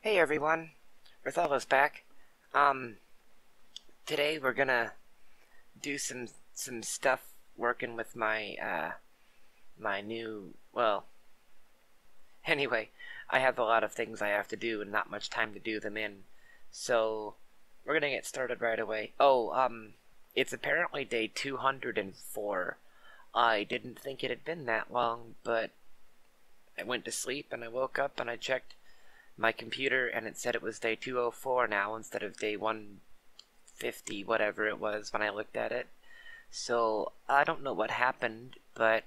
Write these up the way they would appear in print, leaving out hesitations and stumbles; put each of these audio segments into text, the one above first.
Hey everyone, Rothello's back. Um, Today we're gonna do some stuff working with my new, anyway, I have a lot of things I have to do and not much time to do them in. So, we're gonna get started right away. It's apparently day 204. I didn't think it had been that long, but I went to sleep and I woke up and I checked my computer and it said it was day 204 now instead of day 150, whatever it was when I looked at it. So I don't know what happened, but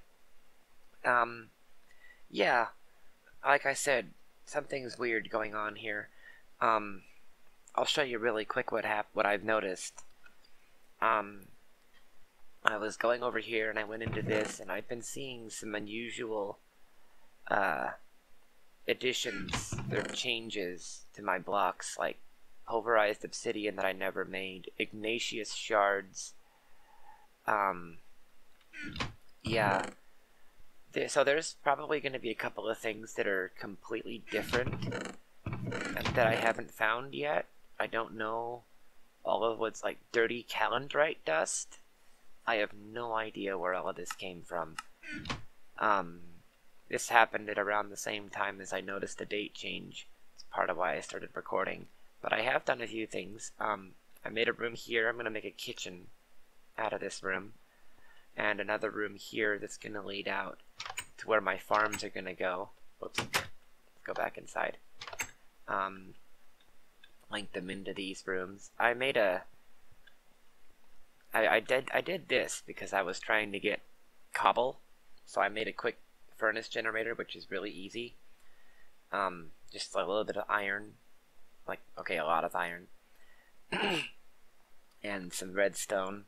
yeah, like I said, something's weird going on here. Um, I'll show you really quick what I've noticed. Um, I was going over here and I went into this and I've been seeing some unusual uh additions or changes to my blocks, like pulverized obsidian that I never made, igneous shards. Um, yeah. So there's probably going to be a couple of things that are completely different that I haven't found yet. I don't know all of what's like dirty calendrite dust. I have no idea where all of this came from. Um, This happened at around the same time as I noticed the date change. It's part of why I started recording. But I have done a few things. I made a room here. I'm going to make a kitchen out of this room. And another room here that's going to lead out to where my farms are going to go. Whoops. Let's go back inside. Link them into these rooms. I did this because I was trying to get cobble. So I made a quick furnace generator, which is really easy. Just a little bit of iron, a lot of iron, and some redstone,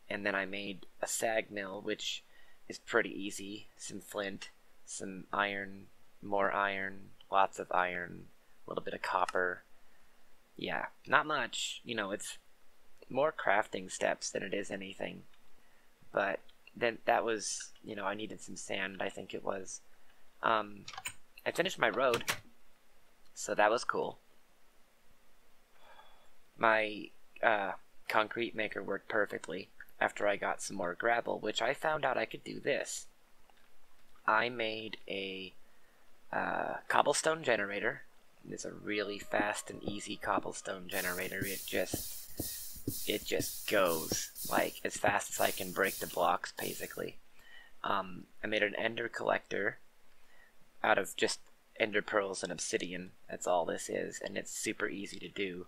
and then I made a sag mill, which is pretty easy. Some flint, some iron, more iron, lots of iron, a little bit of copper. Yeah, not much. It's more crafting steps than it is anything, but then that was, I needed some sand, I think it was. I finished my road, so that was cool. My concrete maker worked perfectly after I got some more gravel, which I found out I could do this. I made a cobblestone generator. It's a really fast and easy cobblestone generator. It just goes like as fast as I can break the blocks, basically. I made an ender collector out of just ender pearls and obsidian. That's all this is, and it's super easy to do.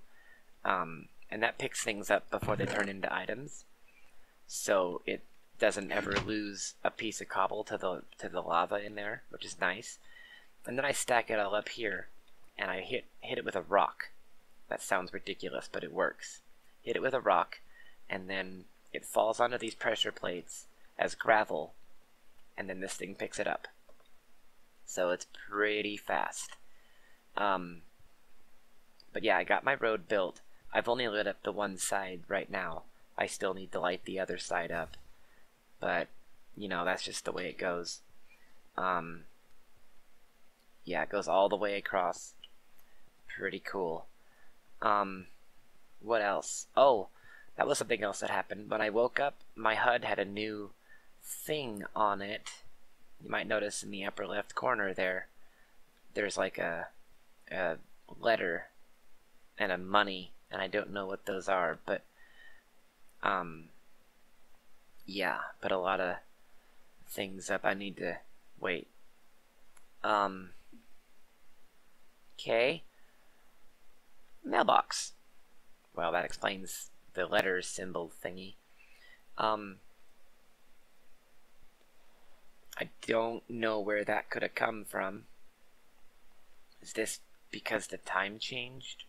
And that picks things up before they turn into items, so it doesn't ever lose a piece of cobble to the lava in there, which is nice. And then I stack it all up here, and I hit it with a rock. That sounds ridiculous, but it works. Hit it with a rock, and then it falls onto these pressure plates as gravel, and then this thing picks it up. So it's pretty fast. But yeah, I got my road built. I've only lit up the one side right now. I still need to light the other side up. But, that's just the way it goes. Yeah, it goes all the way across. Pretty cool. What else? Oh, that was something else that happened. When I woke up, my HUD had a new thing on it. You might notice in the upper left corner there's like a letter and a money, and I don't know what those are, but yeah, put a lot of things up. I need to wait. Okay. Mailbox. Well, that explains the letters symbol thingy. I don't know where that could have come from. Is this because the time changed?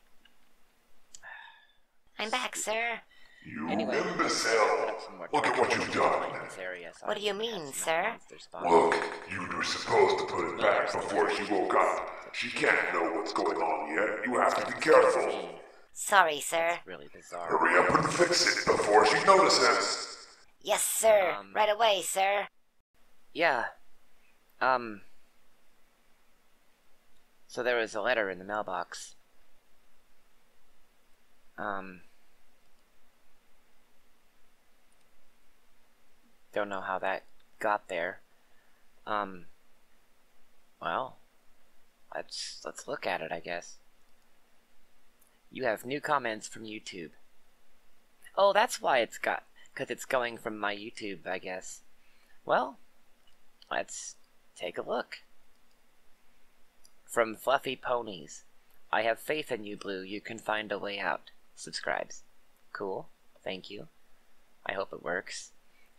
I'm back, sir. You Anyway, imbecile! Look at what you've done. What do you mean, sir? Look, you were supposed to put it back before she woke up. She can't know what's going on yet. You have to be careful. Sorry, sir. Really bizarre. Hurry up and fix it before she notices. Yes, sir. Right away, sir. Yeah. So there was a letter in the mailbox. Don't know how that got there. Well, let's look at it, I guess. You have new comments from YouTube. Oh, that's why it's got, because it's going from my YouTube, I guess. Well, let's take a look. From Fluffy Ponies. I have faith in you, Blue. You can find a way out. Subscribes. Cool. Thank you. I hope it works.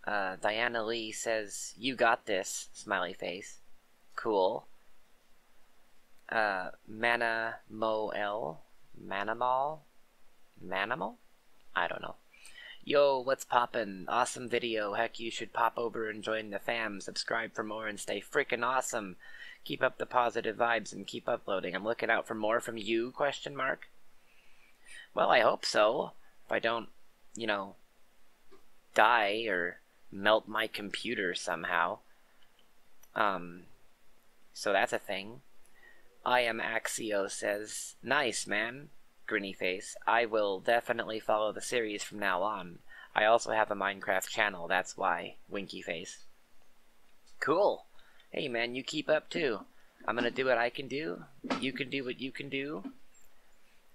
Diana Lee says, you got this, smiley face. Cool. Mana Mo L. Manimal? Manimal? I don't know. Yo, what's poppin'? Awesome video. Heck, you should pop over and join the fam. Subscribe for more and stay freaking awesome. Keep up the positive vibes and keep uploading. I'm looking out for more from you, question mark. Well, I hope so. If I don't, you know, die or melt my computer somehow. So that's a thing. I am Axio says, nice, man. Grinny face. I will definitely follow the series from now on. I also have a Minecraft channel, that's why. Winky face. Cool. Hey, man, you keep up, too. I'm gonna do what I can do. You can do what you can do.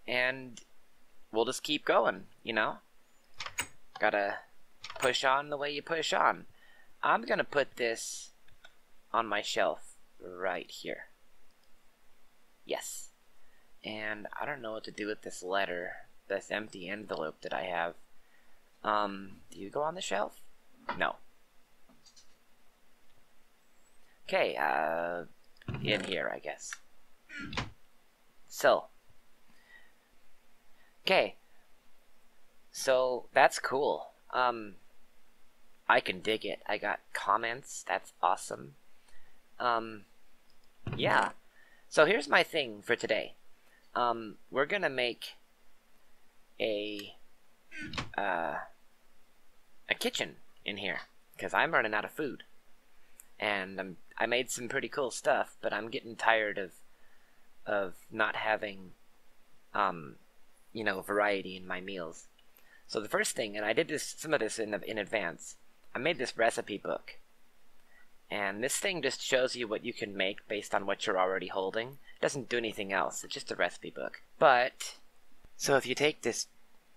And we'll just keep going, you know? Gotta push on the way you push on. I'm gonna put this on my shelf right here. Yes. And I don't know what to do with this letter, this empty envelope that I have. Do you go on the shelf? No. Okay, in here, I guess. So. Okay. So, that's cool. I can dig it. I got comments. That's awesome. Yeah. So here's my thing for today. We're gonna make a kitchen in here because I'm running out of food, and I made some pretty cool stuff, but I'm getting tired of not having you know, variety in my meals. So the first thing, and I did some of this in advance, I made this recipe book. And this thing just shows you what you can make based on what you're already holding. It doesn't do anything else. It's just a recipe book. But, so if you take this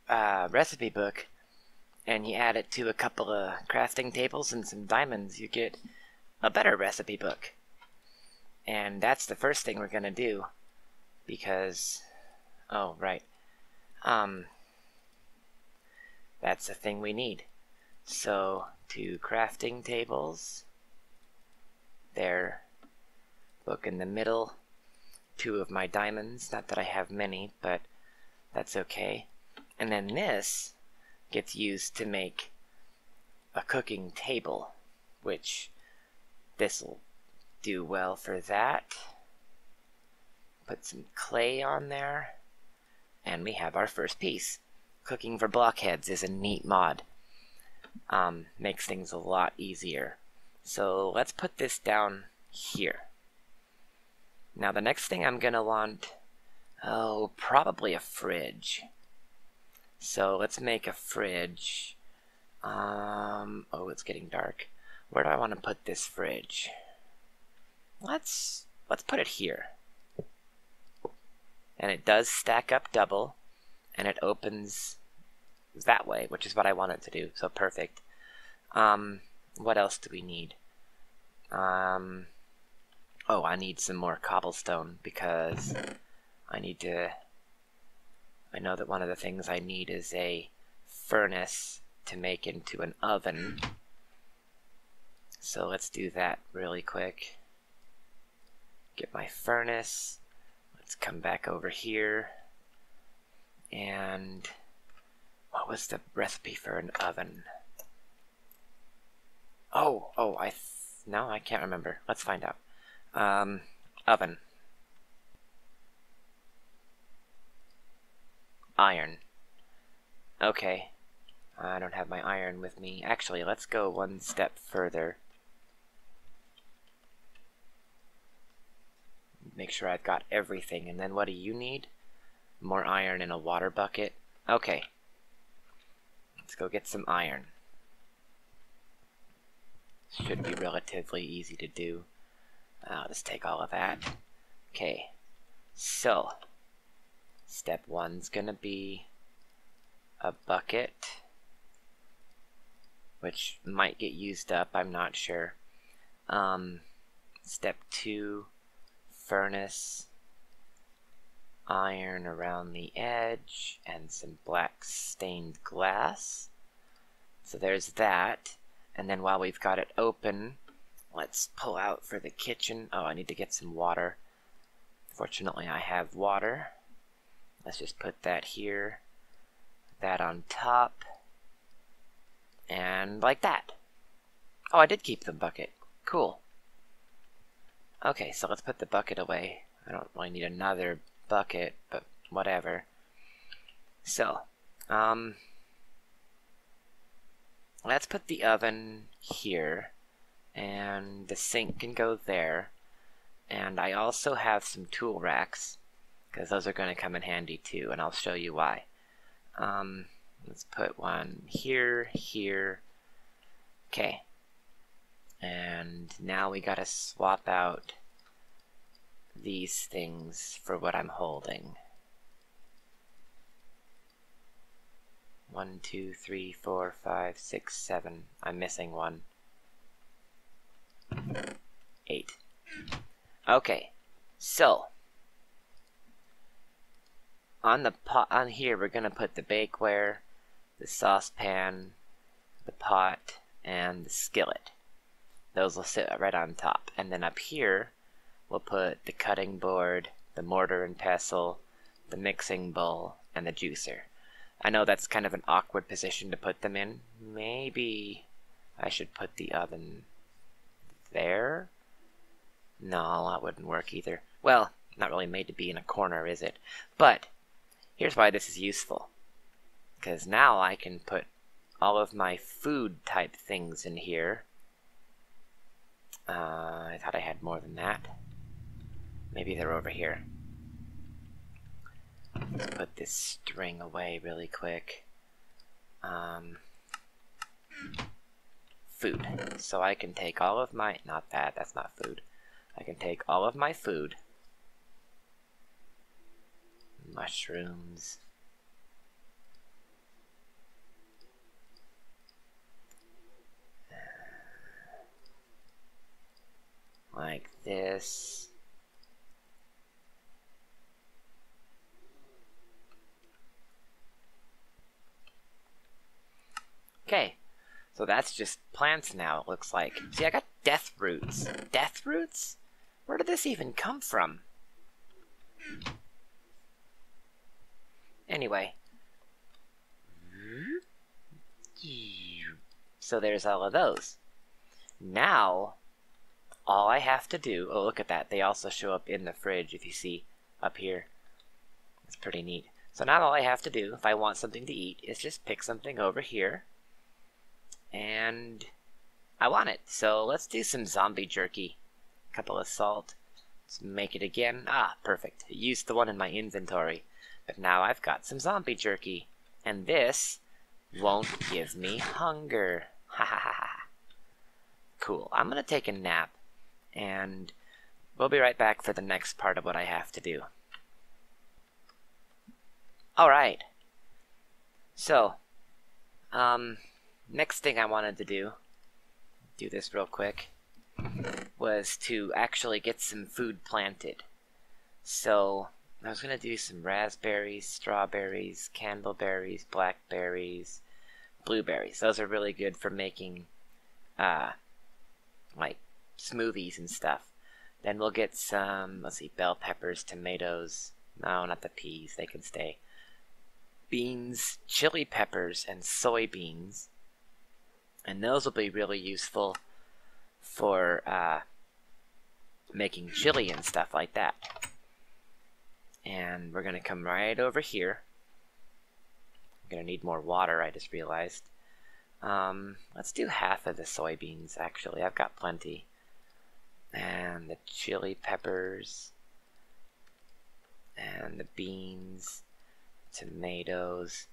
recipe book and you add it to a couple of crafting tables and some diamonds, you get a better recipe book. And that's the first thing we're going to do. Because, oh, right. That's the thing we need. So, 2 crafting tables. There, book in the middle, 2 of my diamonds, not that I have many, but that's okay. And then this gets used to make a cooking table, which this will do well for that. Put some clay on there, and we have our first piece. Cooking for Blockheads is a neat mod. Makes things a lot easier. So let's put this down here. Now the next thing I'm gonna want, oh, probably a fridge. So let's make a fridge. Oh, it's getting dark. Where do I want to put this fridge? Let's put it here. And it does stack up double, and it opens that way, which is what I want it to do. So perfect. What else do we need? Oh, I need some more cobblestone because I know that one of the things I need is a furnace to make into an oven. So let's do that really quick. Get my furnace. Let's come back over here. And what was the recipe for an oven? Oh, no, I can't remember. Let's find out. Oven. Iron. Okay. I don't have my iron with me. Actually, let's go one step further. Make sure I've got everything. And then what do you need? More iron in a water bucket. Okay. Let's go get some iron. Should be relatively easy to do. I'll just take all of that. Okay. So, step 1's gonna be a bucket, which might get used up, I'm not sure. Step 2, furnace, iron around the edge, and some black stained glass. So there's that. And then while we've got it open, let's pull out for the kitchen. Oh, I need to get some water. Fortunately, I have water. Let's just put that here, that on top, and like that. Oh, I did keep the bucket. Cool. Okay, so let's put the bucket away. I don't really need another bucket, but whatever. So, let's put the oven here, and the sink can go there. And I also have some tool racks, because those are going to come in handy too, and I'll show you why. Let's put one here, here. Okay. And now we gotta swap out these things for what I'm holding. 1, 2, 3, 4, 5, 6, 7. I'm missing one. 8. Okay, so on the pot, on here, we're gonna put the bakeware, the saucepan, the pot, and the skillet. Those will sit right on top. And then up here, we'll put the cutting board, the mortar and pestle, the mixing bowl, and the juicer. I know that's kind of an awkward position to put them in. Maybe I should put the oven there? No, that wouldn't work either. Well, not really made to be in a corner, is it? But here's why this is useful. Because now I can put all of my food type things in here. I thought I had more than that. Maybe they're over here. Let's put this string away really quick. Food. So I can take all of my... Not that, that's not food. I can take all of my food. Mushrooms. Like this. Okay, so that's just plants now, it looks like. See, I got death roots. Death roots? Where did this even come from? Anyway. So there's all of those. Now, all I have to do... Oh, look at that. They also show up in the fridge, if you see up here. It's pretty neat. So now all I have to do, if I want something to eat, is just pick something over here. And I want it. So let's do some zombie jerky. A couple of salt. Let's make it again. Ah, perfect. I used the one in my inventory. But now I've got some zombie jerky. And this won't give me hunger. Ha ha ha ha. Cool. I'm going to take a nap. And we'll be right back for the next part of what I have to do. Alright. So, next thing I wanted to do this real quick, was to actually get some food planted. So, I was going to do some raspberries, strawberries, candleberries, blackberries, blueberries. Those are really good for making, like, smoothies and stuff. Then we'll get some, let's see, bell peppers, tomatoes. No, not the peas, they can stay. Beans, chili peppers, and soybeans. And those will be really useful for making chili and stuff like that. And we're going to come right over here. I'm going to need more water, I just realized. Let's do half of the soybeans, actually. I've got plenty. And the chili peppers. And the beans. Tomatoes.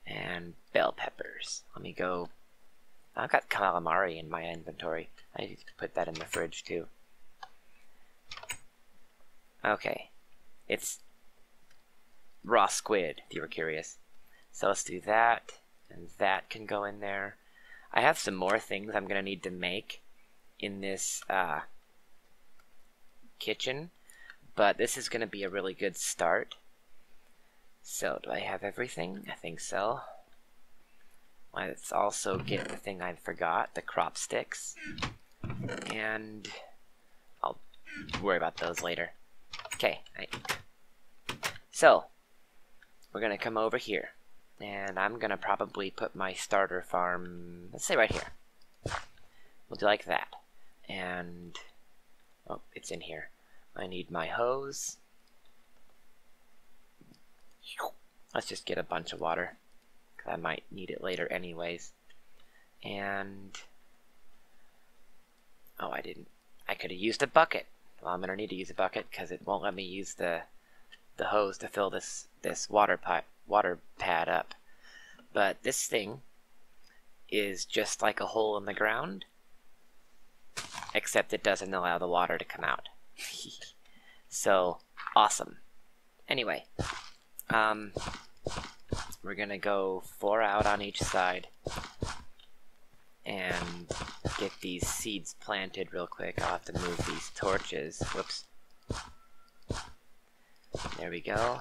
And bell peppers. Let me go. I've got calamari in my inventory. I need to put that in the fridge too. Okay. It's raw squid, if you were curious. So let's do that. And that can go in there. I have some more things I'm going to need to make in this kitchen. But this is going to be a really good start. So, do I have everything? I think so. Let's also get the thing I forgot, the crop sticks. And I'll worry about those later. Okay. So, we're going to come over here. And I'm going to probably put my starter farm, let's say right here. We'll do like that. And, oh, it's in here. I need my hose. Let's just get a bunch of water, because I might need it later anyways. And, oh, I didn't. I could have used a bucket. Well, I'm going to need to use a bucket, because it won't let me use the hose to fill this water pad up. But this thing is just like a hole in the ground, except it doesn't allow the water to come out. So, awesome. Anyway, we're gonna go 4 out on each side and get these seeds planted real quick. I'll have to move these torches. Whoops. There we go.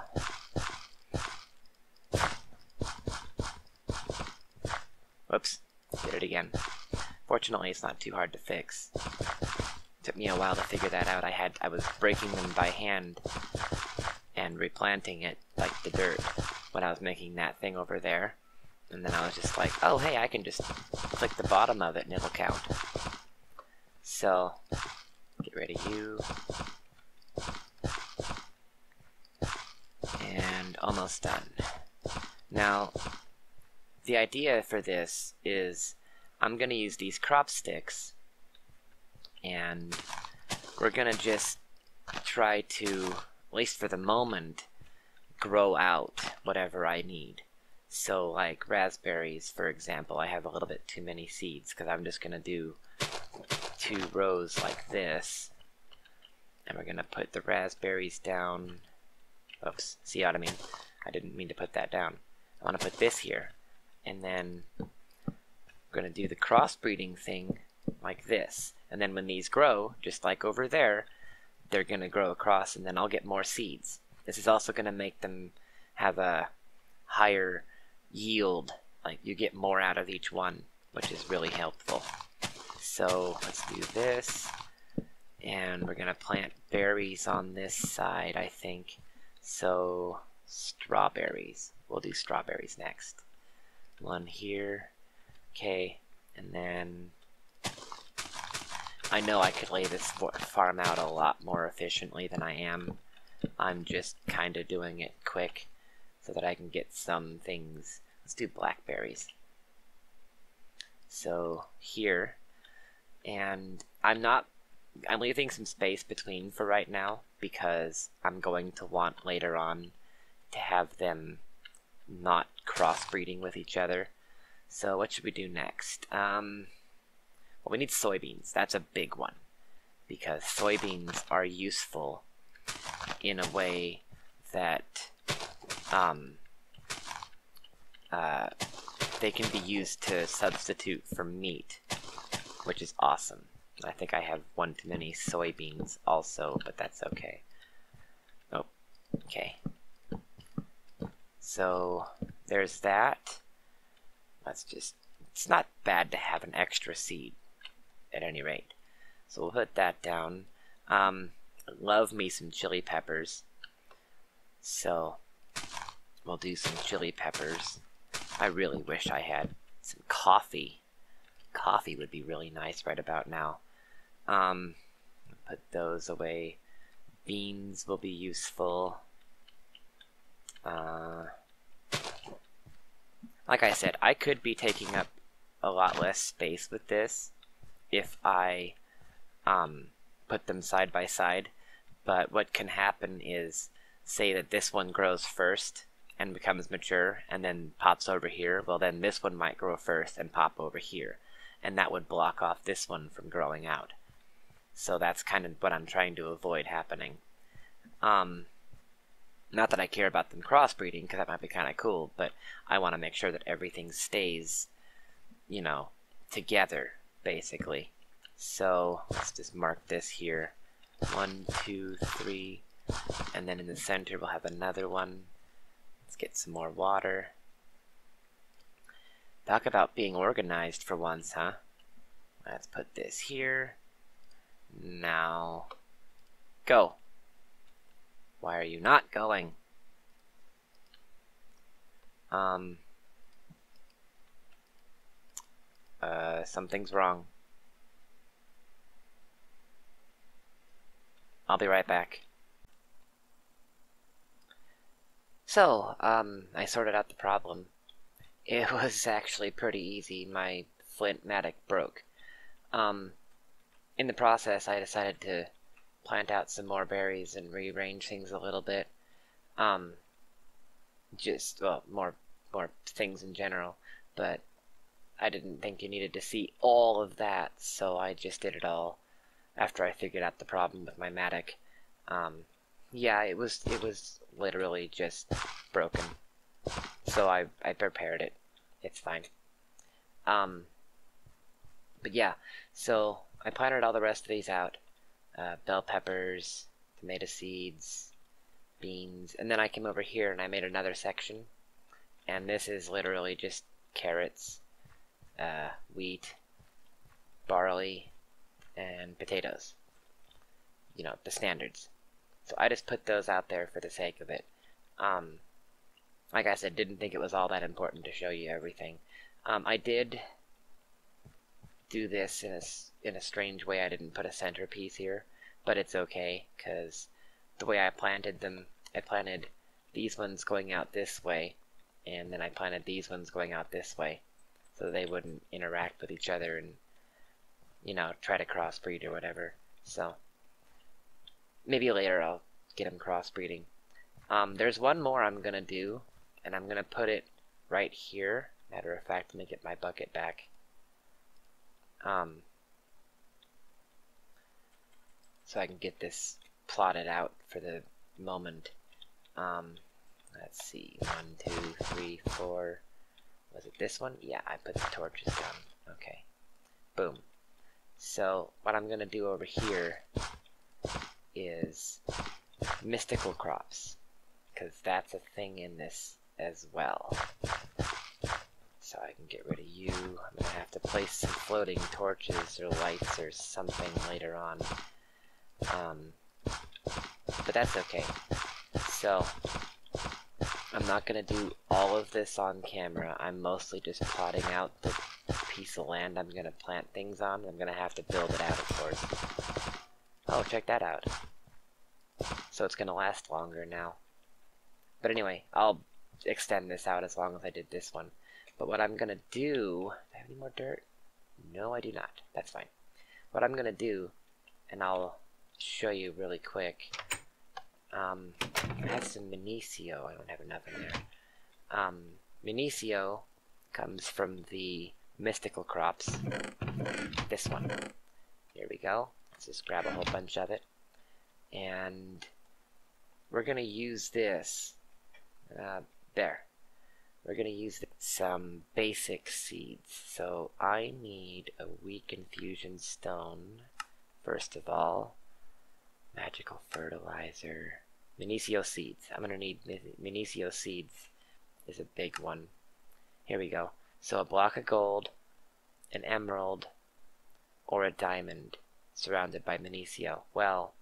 Whoops. Did it again. Fortunately, it's not too hard to fix. Took me a while to figure that out. I was breaking them by hand and replanting it like the dirt when I was making that thing over there. And then I was just like, oh hey, I can just click the bottom of it and it'll count. So, get rid of you. And almost done. Now, the idea for this is I'm going to use these crop sticks and we're going to just try to, at least for the moment, grow out whatever I need. So like raspberries, for example, I have a little bit too many seeds because I'm just going to do 2 rows like this. And we're going to put the raspberries down. Oops, see what I mean? I didn't mean to put that down. I want to put this here. And then we're going to do the crossbreeding thing like this. And then when these grow, just like over there, they're going to grow across and then I'll get more seeds. This is also going to make them have a higher yield. Like you get more out of each one, which is really helpful. So let's do this. And we're going to plant berries on this side, I think. So strawberries. We'll do strawberries next. 1 here. Okay. And then I know I could lay this farm out a lot more efficiently than I am. I'm just kind of doing it quick so that I can get some things. Let's do blackberries. So here, and I'm leaving some space between for right now because I'm going to want later on to have them not crossbreeding with each other. So what should we do next? Well, we need soybeans. That's a big one because soybeans are useful in a way that they can be used to substitute for meat, which is awesome. I think I have 1 too many soybeans also, but that's okay. Oh, okay. So there's that. It's not bad to have an extra seed at any rate. So we'll put that down. Love me some chili peppers. So we'll do some chili peppers. I really wish I had some coffee. Coffee would be really nice right about now. Put those away. Beans will be useful. Like I said, I could be taking up a lot less space with this if I put them side by side. But what can happen is, say that this one grows first and becomes mature and then pops over here, well then this one might grow first and pop over here, and that would block off this one from growing out. So that's kind of what I'm trying to avoid happening. Not that I care about them crossbreeding, because that might be kind of cool, but I want to make sure that everything stays, you know, together, basically. So let's just mark this here. 1, 2, 3, and then in the center we'll have another one. Let's get some more water. Talk about being organized for once, huh? Let's put this here. Now, go. Why are you not going? Something's wrong. I'll be right back. So, I sorted out the problem. It was actually pretty easy. My flint-matic broke. In the process, I decided to plant out some more berries and rearrange things a little bit. Well, more things in general, but I didn't think you needed to see all of that, so I just did it all after I figured out the problem with my matic. Yeah, it was literally just broken, so I repaired it. It's fine. But yeah, so I planted all the rest of these out. Bell peppers, tomato seeds, beans, and then I came over here and I made another section, and this is literally just carrots, wheat, barley, and potatoes. You know, the standards. So I just put those out there for the sake of it. Like I said, didn't think it was all that important to show you everything. I did do this in a strange way. I didn't put a centerpiece here, but it's okay, because the way I planted them, I planted these ones going out this way, and then I planted these ones going out this way, so they wouldn't interact with each other and, you know, try to crossbreed or whatever. So maybe later I'll get them crossbreeding. There's one more I'm gonna do, and I'm gonna put it right here. Matter of fact, let me get my bucket back. So I can get this plotted out for the moment. Let's see, 1, 2, 3, 4. Was it this one? Yeah, I put the torches down. Okay. Boom. So what I'm gonna do over here is mystical crops, because that's a thing in this as well. So I can get rid of you. I'm gonna have to place some floating torches or lights or something later on. But that's okay. So I'm not gonna do all of this on camera. I'm mostly just plotting out the piece of land I'm gonna plant things on. I'm gonna have to build it out, of course. Oh, check that out. So it's gonna last longer now. But anyway, I'll extend this out as long as I did this one. But what I'm gonna do... Do I have any more dirt? No, I do not. That's fine. What I'm gonna do, and I'll show you really quick. I have some Minicio. I don't have enough in there. Minicio comes from the mystical crops. This one. Here we go. Let's just grab a whole bunch of it. And we're gonna use this. There. We're gonna use some basic seeds. So I need a weak infusion stone, first of all. Magical fertilizer. Minicio seeds. I'm gonna need Minicio seeds. Is a big one. Here we go. So a block of gold, an emerald, or a diamond surrounded by Minicio. Well,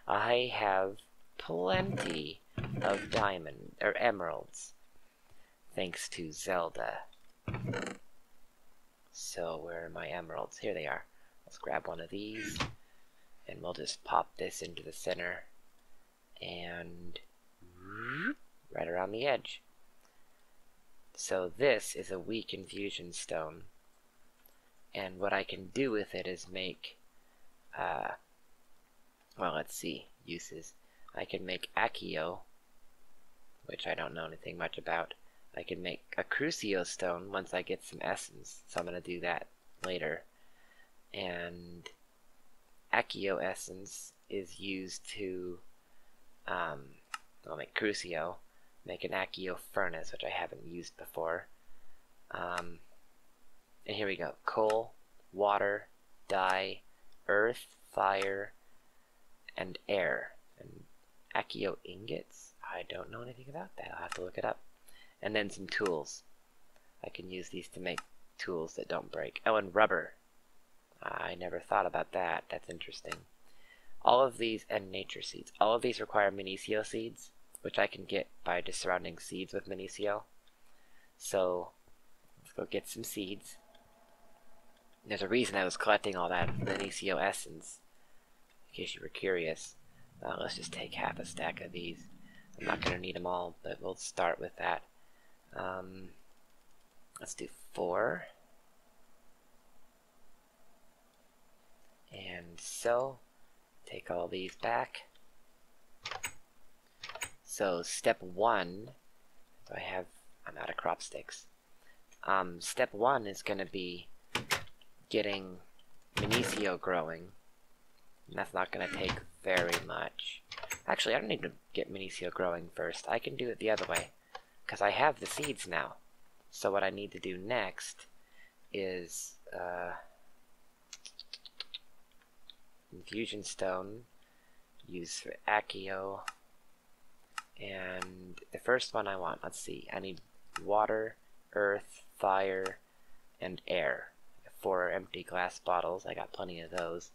I have plenty of diamond or emeralds, thanks to Zelda. So where are my emeralds? Here they are. Let's grab one of these, and we'll just pop this into the center, and right around the edge. So this is a weak infusion stone, and what I can do with it is make, well, let's see, uses. I can make Accio, which I don't know anything much about. I can make a Crucio stone once I get some essence, so I'm going to do that later. And Accio essence is used to I'll make Crucio, make an Accio furnace, which I haven't used before. And here we go. Coal, water, dye, earth, fire, and air. And Accio ingots? I don't know anything about that. I'll have to look it up. And then some tools. I can use these to make tools that don't break. Oh, and rubber. I never thought about that. That's interesting. All of these, and nature seeds. All of these require Minicio seeds, which I can get by just surrounding seeds with Minicio. So, let's go get some seeds. There's a reason I was collecting all that Minicio essence, in case you were curious. Let's just take half a stack of these. I'm not going to need them all, but we'll start with that. Let's do 4. And so, take all these back. So step 1, I'm out of crop sticks. Step 1 is going to be getting Minicio growing. And that's not going to take very much. Actually, I don't need to get Minicio growing first. I can do it the other way, because I have the seeds now. So what I need to do next is infusion stone, use for Accio, and the first one I want, let's see, I need water, earth, fire, and air. 4 empty glass bottles, I got plenty of those.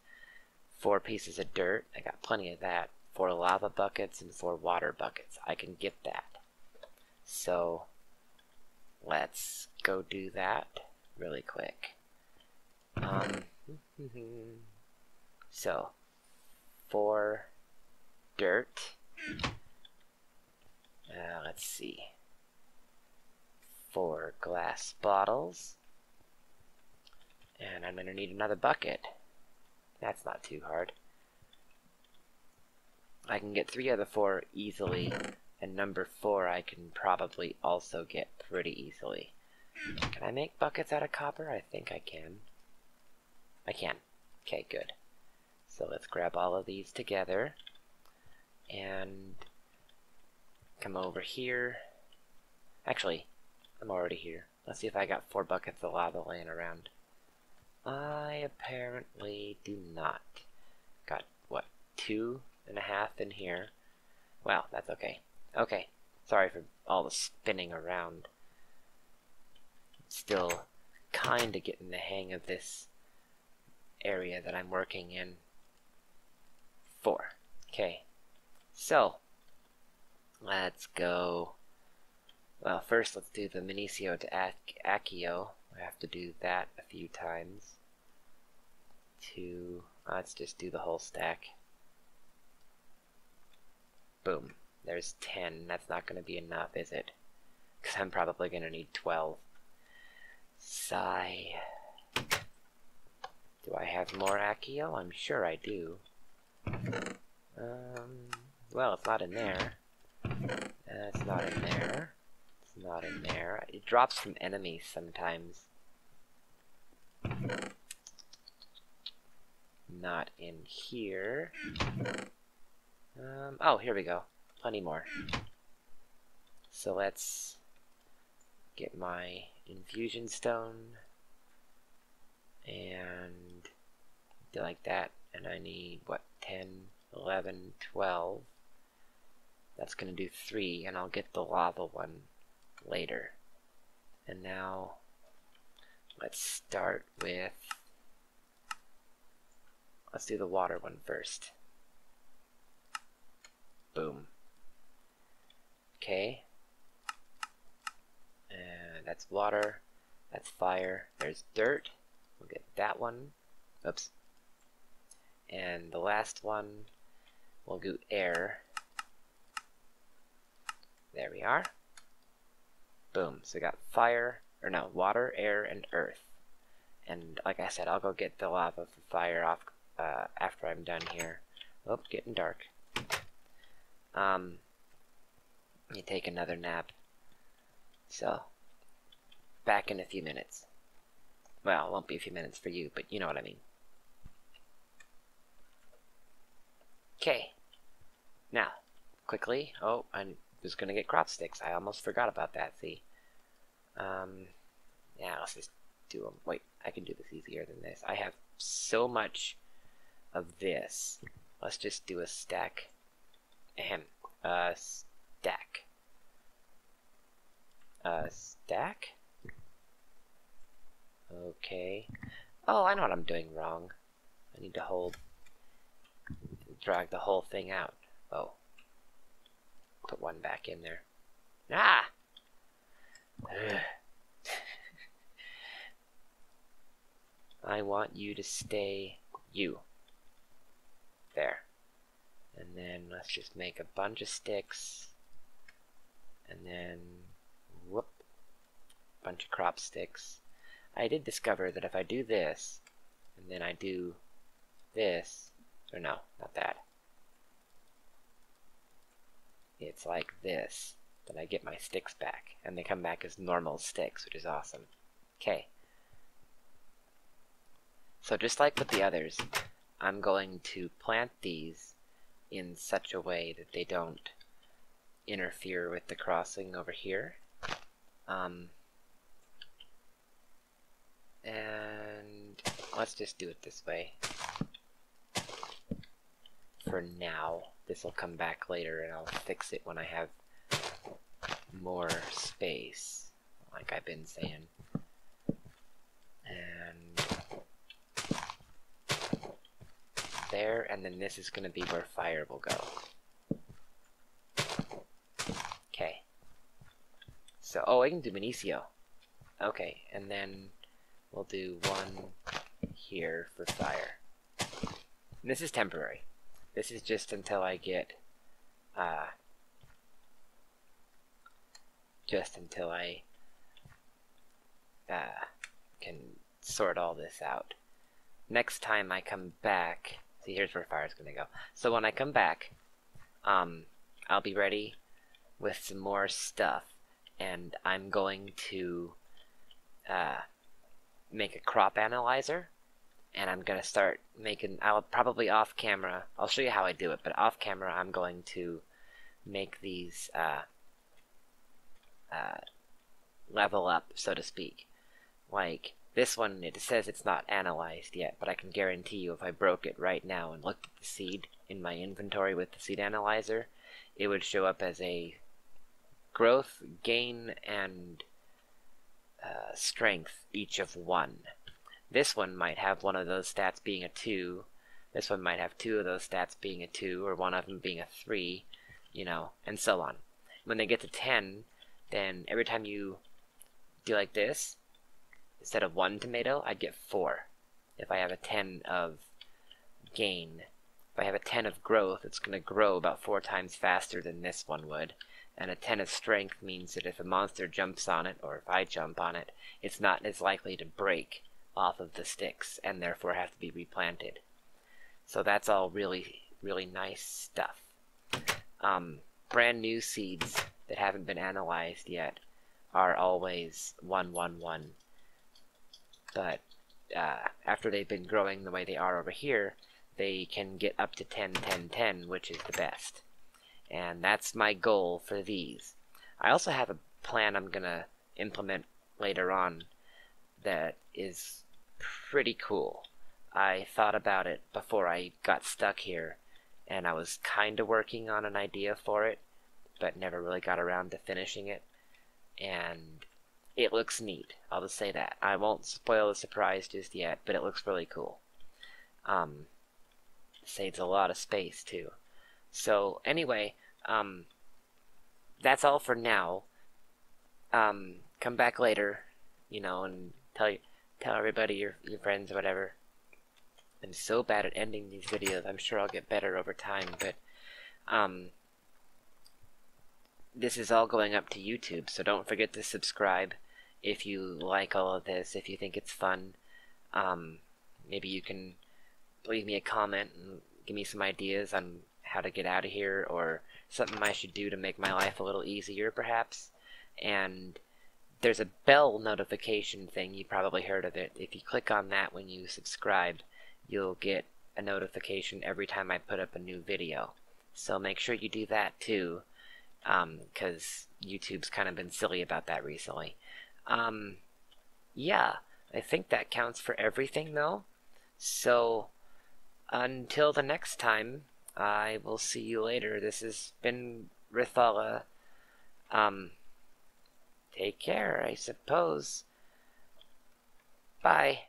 4 pieces of dirt, I got plenty of that. 4 lava buckets and 4 water buckets, I can get that. So let's go do that really quick. So 4 dirt. Let's see. 4 glass bottles. And I'm going to need another bucket. That's not too hard. I can get 3 of the 4 easily, and number 4 I can probably also get pretty easily. Can I make buckets out of copper? I think I can. I can. Okay, good. So let's grab all of these together and come over here. Actually, I'm already here. Let's see if I got 4 buckets of lava laying around. I apparently do not. Got, what, 2.5 in here? Well, that's okay. Okay, sorry for all the spinning around. Still kinda getting the hang of this area that I'm working in. 4. Okay, so let's go. Well, first let's do the Minicio to Accio. I have to do that a few times. Let's just do the whole stack. Boom. There's 10. That's not going to be enough, is it? Because I'm probably going to need 12. Sigh. Do I have more Accio? I'm sure I do. Well, it's not in there. It's not in there. It's not in there. It drops from enemies sometimes. Not in here. Oh, here we go. Plenty more. So let's get my infusion stone and do like that. And I need, what, 10, 11, 12. That's going to do 3, and I'll get the lava one later. And now let's start with, let's do the water one first. Boom. Okay. And that's water. That's fire. There's dirt. We'll get that one. Oops. And the last one, we'll do air. There we are. Boom. So we got fire, or no, water, air, and earth. And like I said, I'll go get the lava for fire off after I'm done here. Oh, getting dark. You take another nap. So, back in a few minutes. Well, it won't be a few minutes for you, but you know what I mean. Okay. Now, quickly. Oh, I was gonna get crop sticks. I almost forgot about that, see? Yeah, let's just do them. Wait, I can do this easier than this. I have so much of this. Let's just do a stack. Ahem. Stack. Stack? Okay. Oh, I know what I'm doing wrong. I need to drag the whole thing out. Oh. Put one back in there. Ah! I want you to stay you. There. And then let's just make a bunch of sticks. And then, whoop, bunch of crop sticks. I did discover that if I do this, and then I do this, or no, not that. It's like this. Then I get my sticks back, and they come back as normal sticks, which is awesome. Okay. So just like with the others, I'm going to plant these in such a way that they don't interfere with the crossing over here. And let's just do it this way. For now, this will come back later and I'll fix it when I have more space, like I've been saying. And there, and then this is going to be where fire will go. Okay. So, oh, I can do Benicio. Okay, and then we'll do one here for fire. And this is temporary. This is just until I get, can sort all this out. Next time I come back, see, here's where fire's gonna go. So when I come back, I'll be ready with some more stuff, and I'm going to make a crop analyzer, and I'm gonna start making, I'll probably off camera, I'll show you how I do it, but off camera I'm going to make these level up, so to speak. Like this one, it says it's not analyzed yet, but I can guarantee you if I broke it right now and looked at the seed in my inventory with the seed analyzer, it would show up as a growth, gain, and strength, each of 1. This one might have one of those stats being a 2. This one might have 2 of those stats being a 2, or one of them being a 3, you know, and so on. When they get to 10, then every time you do like this, instead of 1 tomato, I'd get 4. If I have a 10 of gain. If I have a 10 of growth, it's going to grow about 4 times faster than this one would. And a 10 of strength means that if a monster jumps on it, or if I jump on it, it's not as likely to break off of the sticks, and therefore have to be replanted. So that's all really, really nice stuff. Brand new seeds that haven't been analyzed yet are always 1, 1, 1. But after they've been growing the way they are over here, they can get up to 10, 10, 10, which is the best. And that's my goal for these. I also have a plan I'm going to implement later on that is pretty cool. I thought about it before I got stuck here, and I was kind of working on an idea for it, but never really got around to finishing it. And it looks neat, I'll just say that. I won't spoil the surprise just yet, but it looks really cool. Saves a lot of space too. So anyway, that's all for now. Come back later, you know, and tell everybody, your friends or whatever. I'm so bad at ending these videos. I'm sure I'll get better over time, but this is all going up to YouTube, so don't forget to subscribe if you like all of this, if you think it's fun. Maybe you can leave me a comment and give me some ideas on how to get out of here, or something I should do to make my life a little easier, perhaps. And there's a bell notification thing. You probably heard of it. If you click on that when you subscribe, you'll get a notification every time I put up a new video. So make sure you do that too, because YouTube's kind of been silly about that recently. Yeah, I think that counts for everything though. So until the next time, I will see you later. This has been Rithala. Take care, I suppose. Bye.